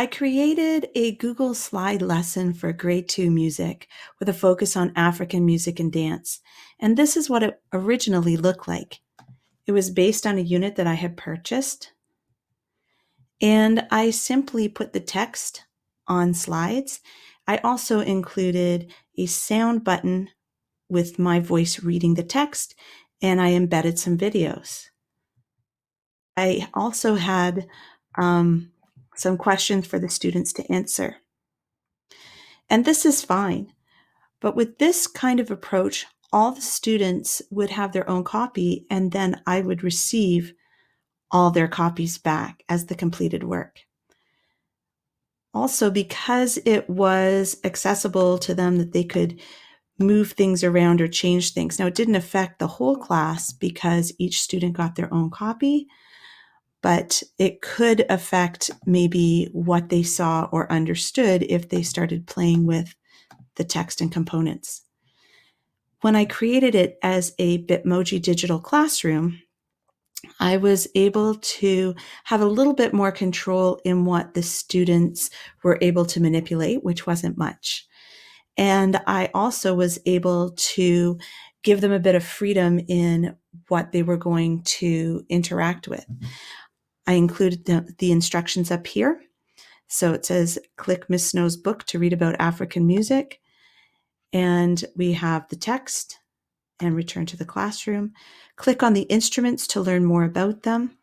I created a Google Slide lesson for grade 2 music with a focus on African music and dance. And this is what it originally looked like. It was based on a unit that I had purchased. And I simply put the text on slides. I also included a sound button with my voice reading the text, and I embedded some videos. I also had some questions for the students to answer. And this is fine. But with this kind of approach, all the students would have their own copy, and then I would receive all their copies back as the completed work. Also, because it was accessible to them that they could move things around or change things. Now, it didn't affect the whole class because each student got their own copy, but it could affect maybe what they saw or understood if they started playing with the text and components. When I created it as a Bitmoji digital classroom, I was able to have a little bit more control in what the students were able to manipulate, which wasn't much. And I also was able to give them a bit of freedom in what they were going to interact with. I included the instructions up here. So it says, click Miss Snow's book to read about African music. And we have the text and return to the classroom. Click on the instruments to learn more about them.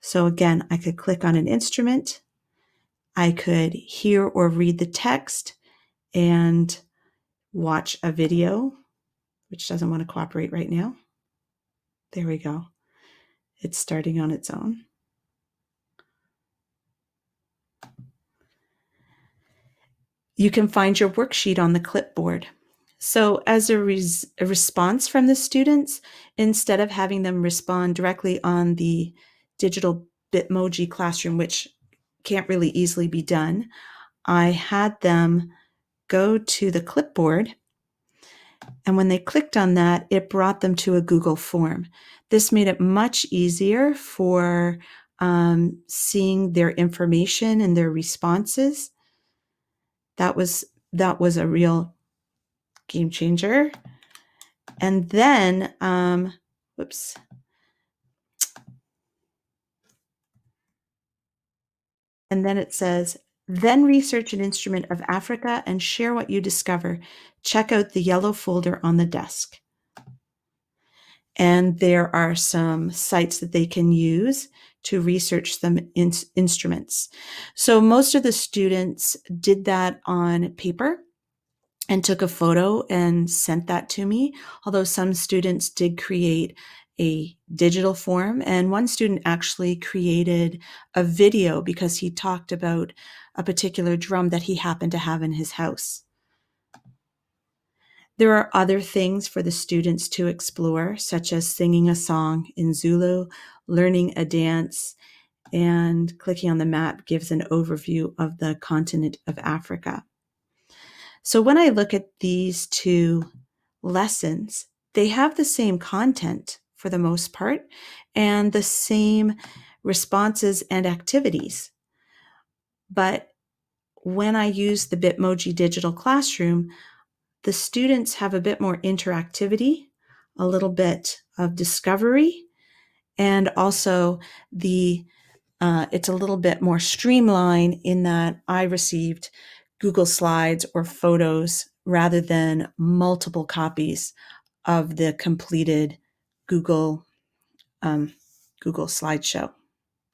So again, I could click on an instrument. I could hear or read the text and watch a video, which doesn't want to cooperate right now. There we go. It's starting on its own. You can find your worksheet on the clipboard. So as a response from the students, instead of having them respond directly on the digital Bitmoji classroom, which can't really easily be done, I had them go to the clipboard, and when they clicked on that, it brought them to a Google form. This made it much easier for seeing their information and their responses. That was a real game changer. And then, whoops. And then it says, then research an instrument of Africa and share what you discover. Check out the yellow folder on the desk. And there are some sites that they can use to research some instruments. So most of the students did that on paper and took a photo and sent that to me, although some students did create a digital form. And one student actually created a video because he talked about a particular drum that he happened to have in his house. There are other things for the students to explore, such as singing a song in Zulu, learning a dance, and clicking on the map gives an overview of the continent of Africa. So when I look at these two lessons, they have the same content for the most part and the same responses and activities. But when I use the Bitmoji digital classroom, the students have a bit more interactivity, a little bit of discovery, and also it's a little bit more streamlined in that I received Google Slides or photos rather than multiple copies of the completed Google slideshow.